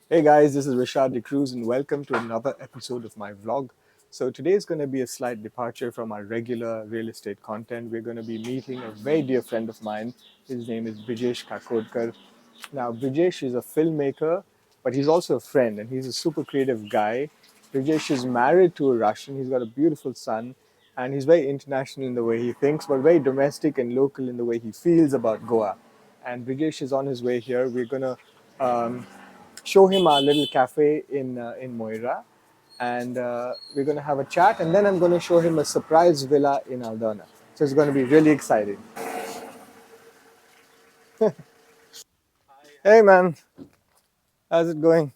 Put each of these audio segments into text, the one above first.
Hey guys, this is Rishad De Cruz, and welcome to another episode of my vlog. So today is going to be a slight departure from our regular real estate content. We're going to be meeting a very dear friend of mine. His name is Brijesh Kakodkar. Now, Brijesh is a filmmaker, but he's also a friend, and he's a super creative guy. Brijesh is married to a Russian. He's got a beautiful son, and he's very international in the way he thinks, but very domestic and local in the way he feels about Goa. And Brijesh is on his way here. We're going to show him our little cafe in Moira, and we're going to have a chat, and then I'm going to show him a surprise villa in Aldana. So it's going to be really exciting. Hey man, how's it going?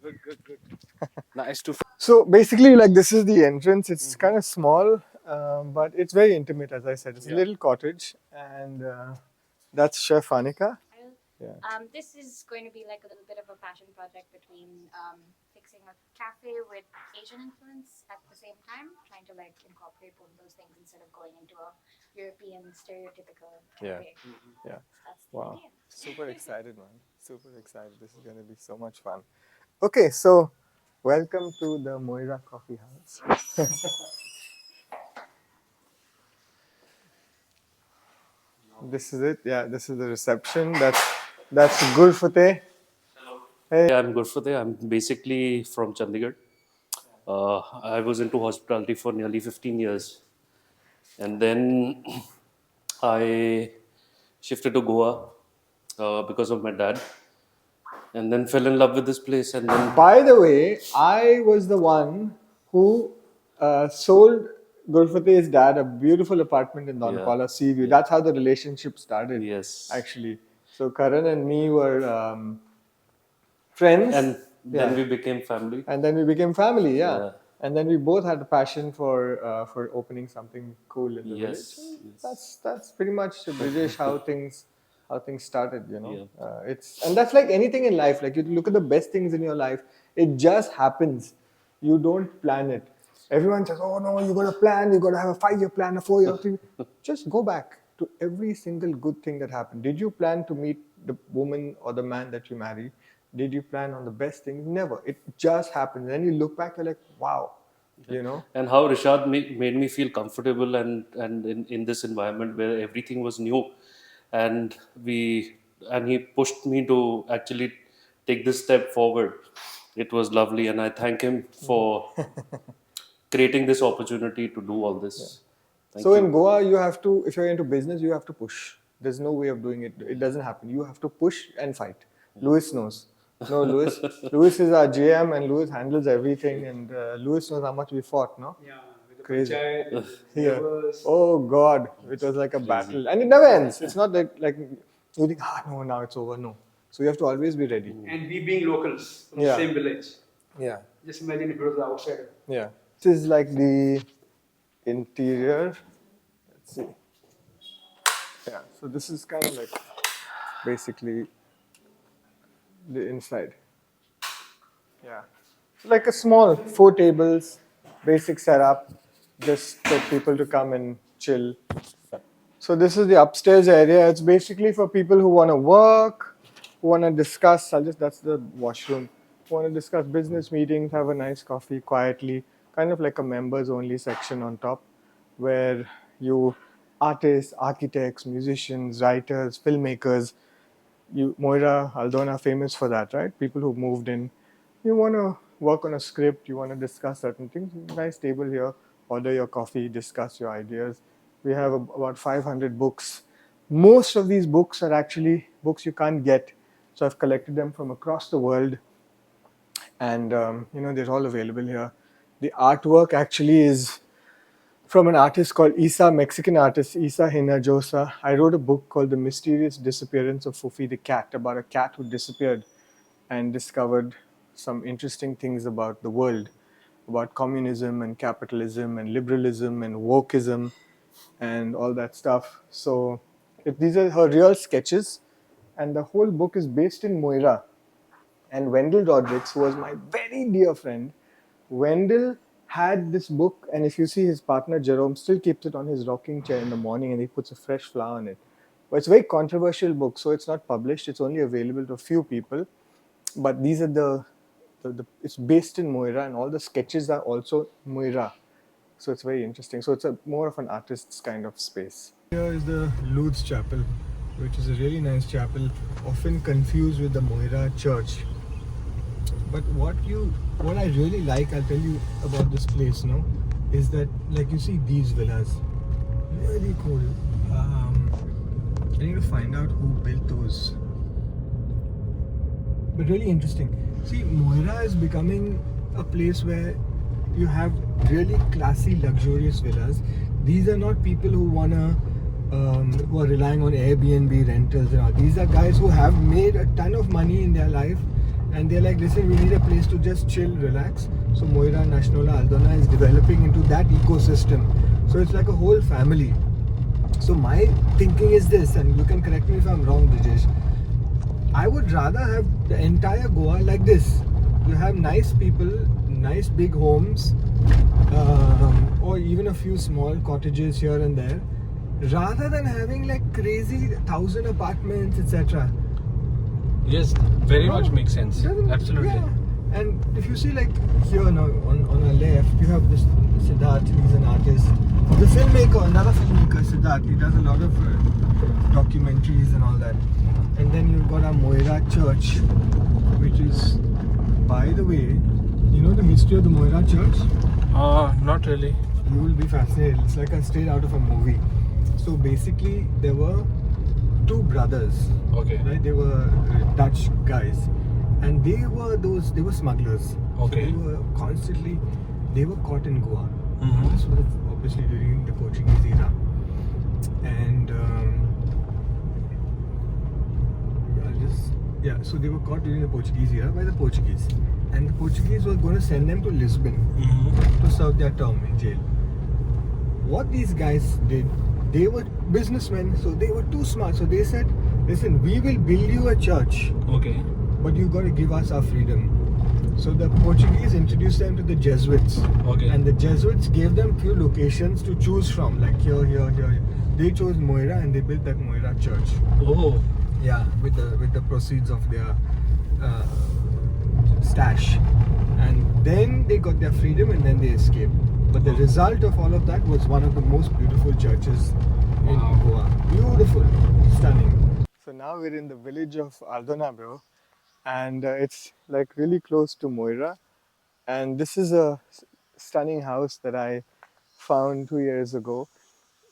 Good, good, good. Nice to. So basically, like this is the entrance. It's kind of small, but it's very intimate. As I said, it's a little cottage, and that's Chef Anika. Yeah. This is going to be like a little bit of a passion project between fixing a cafe with Asian influence at the same time, trying to like incorporate both of those things instead of going into a European stereotypical Yeah. cafe. Yeah. That's the Wow. idea. Super excited, man. Super excited. This is going to be so much fun. Okay, so welcome to the Moira Coffee House. This is it. Yeah, this is the reception. That's Gurfate. Hey. Yeah, I'm Gurfate. I'm basically from Chandigarh. I was into hospitality for nearly 15 years. And then I shifted to Goa because of my dad. And then fell in love with this place. And then, By the way, I was the one who sold Gurfate's dad a beautiful apartment in yeah, Donapala, Seaview. That's how the relationship started, yes. actually. So Karan and me were friends. And then Yeah. we became family. And then we became family, yeah. Yeah. And then we both had a passion for opening something cool in the Yes, village. yes. That's pretty much British how things started, you know. Yeah. And that's like anything in life. Like you look at the best things in your life, it just happens. You don't plan it. Everyone says, "Oh no, you got to plan. You got to have a 5-year plan, a 4-year plan." Just go back to every single good thing that happened. Did you plan to meet the woman or the man that you marry? Did you plan on the best things? Never. It just happened. Then you look back, you're like, wow, you know? And how Rishad made me feel comfortable and in this environment where everything was new, and we and he pushed me to actually take this step forward. It was lovely, and I thank him for creating this opportunity to do all this. Thank So you. in Goa, you have to, if you're into business, you have to push. There's no way of doing it. It doesn't happen. You have to push and fight. Louis knows. No, Louis. Louis is our GM, and Louis handles everything. And Louis knows how much we fought, no? Yeah, with the Crazy. panchayat, with the Yeah. neighbors. Oh God, it was like a battle, and it never ends. It's not like you think, no, now it's over. No. So you have to always be ready. And we being locals from Yeah. the same village. Yeah. Just imagine if it was the outsider. Yeah. This is like the interior. Let's see. Yeah. So this is kind of like basically the inside. Yeah. Like a small 4 tables, basic setup, just for people to come and chill. So this is the upstairs area. It's basically for people who want to work, who want to discuss. That's the washroom. Who want to discuss business meetings, have a nice coffee quietly. Kind of like a members only section on top, where you artists, architects, musicians, writers, filmmakers. Moira, Aldona, famous for that, right? People who moved in. You want to work on a script. You want to discuss certain things. Nice table here. Order your coffee. Discuss your ideas. We have about 500 books. Most of these books are actually books you can't get. So I've collected them from across the world, and they're all available here. The artwork actually is from an artist called Mexican artist Isa Hinojosa. I wrote a book called The Mysterious Disappearance of Fufi the Cat, about a cat who disappeared and discovered some interesting things about the world, about communism and capitalism and liberalism and wokeism and all that stuff. So these are her real sketches, and the whole book is based in Moira. And Wendell Rodrigues, who was my very dear friend, Wendell had this book, and if you see his partner Jerome still keeps it on his rocking chair in the morning, and he puts a fresh flower on it. But it's a very controversial book, so it's not published. It's only available to a few people. But these are the it's based in Moira, and all the sketches are also Moira. So it's very interesting. So it's a more of an artist's kind of space. Here is the Luth Chapel, which is a really nice chapel, often confused with the Moira Church. But what I really like, I'll tell you about this place now, is that like you see these villas, really cool. I need to find out who built those. But really interesting. See, Moira is becoming a place where you have really classy, luxurious villas. These are not people who who are relying on Airbnb rentals and all. These are guys who have made a ton of money in their life, and they're like, listen, we need a place to just chill, relax. So Moira, Nationola, Aldona is developing into that ecosystem. So it's like a whole family. So my thinking is this, and you can correct me if I'm wrong, Brijesh. I would rather have the entire Goa like this. You have nice people, nice big homes, or even a few small cottages here and there, rather than having like crazy 1,000 apartments, etc. Yes, very much makes sense. Absolutely. Yeah. And if you see like here now on our left, you have this Siddharth, he's an artist. The filmmaker, another filmmaker, Siddharth, he does a lot of documentaries and all that. And then you've got our Moira Church, which is, by the way, you know the history of the Moira Church? Not really. You will be fascinated. It's like a straight out of a movie. So basically, there were two brothers. Okay. Right? They were Dutch guys, and they were smugglers. Okay. So they were caught in Goa. Mhm. This was obviously during the Portuguese era, and so they were caught during the Portuguese era by the Portuguese, and the Portuguese was going to send them to Lisbon to serve their term in jail. What these guys did, they were businessmen, so they were too smart. So they said, listen, we will build you a church, Okay. but you got to give us our freedom. So the Portuguese introduced them to the Jesuits, Okay. and the Jesuits gave them few locations to choose from, like here. They chose Moira, and they built that Moira church. Oh. Yeah, with the proceeds of their stash, and then they got their freedom, and then they escaped. But the result of all of that was one of the most beautiful churches in Goa. Beautiful, stunning. So now we're in the village of Aldona, bro, and it's like really close to Moira. And this is a stunning house that I found 2 years ago.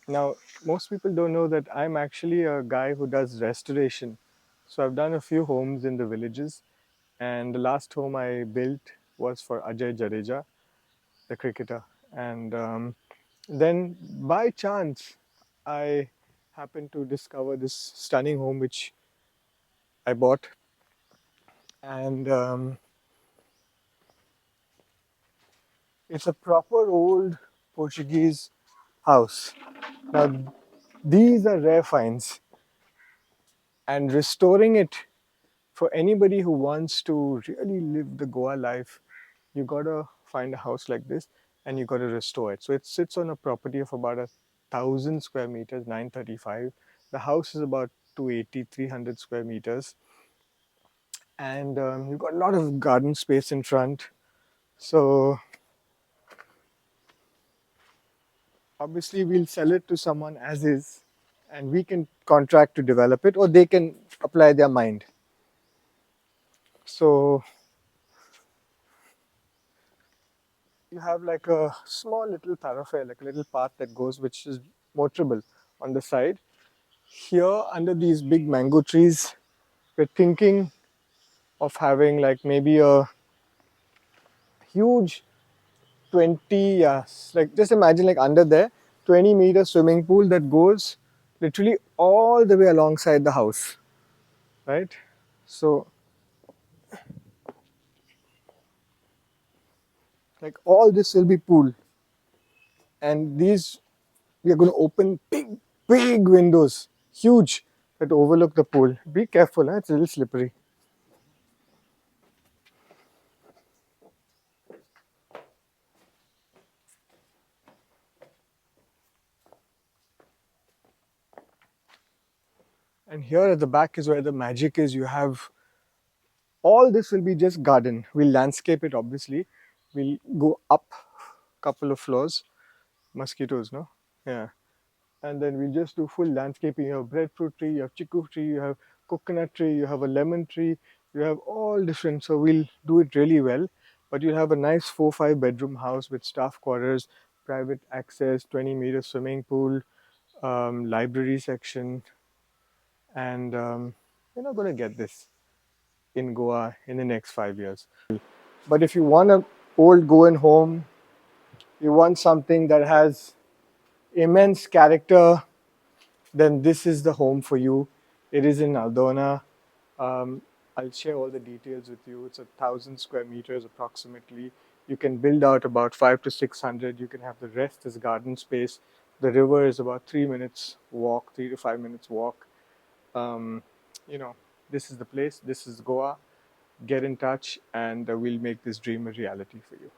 Now, most people don't know that I'm actually a guy who does restoration. So I've done a few homes in the villages, and the last home I built was for Ajay Jadeja, the cricketer. And then by chance, I happened to discover this stunning home which I bought, and it's a proper old Portuguese house. Now, these are rare finds, and restoring it for anybody who wants to really live the Goa life, you gotta find a house like this and you gotta restore it. So it sits on a property of about 1,000 square meters, 935. The house is about 280, 300 square meters, and you've got a lot of garden space in front. So obviously, we'll sell it to someone as is, and we can contract to develop it, or they can apply their mind. So you have like a small little thoroughfare, like a little path that goes, which is motorable on the side. Here, under these big mango trees, we're thinking of having like maybe a huge 20, yeah, like just imagine like under there, 20-meter swimming pool that goes literally all the way alongside the house, right? So, like all this will be pool, and these we are going to open big windows, huge, that overlook the pool. Be careful, huh? It's a little slippery. And here at the back is where the magic is. You have all this will be just garden. We'll landscape it, obviously. We'll go up a couple of floors. Mosquitoes, no? Yeah. And then we'll just do full landscaping. You have breadfruit tree, you have chiku tree, you have coconut tree, you have a lemon tree, you have all different. So we'll do it really well. But you'll have a nice 4-5 bedroom house with staff quarters, private access, 20-meter swimming pool, library section, and you're not going to get this in Goa in the next 5 years. But if you want an old Goan home, you want something that has immense character, then this is the home for you. It is in Aldona. Um, I'll share all the details with you. It's 1,000 square meters approximately. You can build out about 5 to 600. You can have the rest as garden space. The river is about 3 minutes walk, 3 to 5 minutes walk. Um, you know, this is the place. This is Goa. Get in touch, and we'll make this dream a reality for you.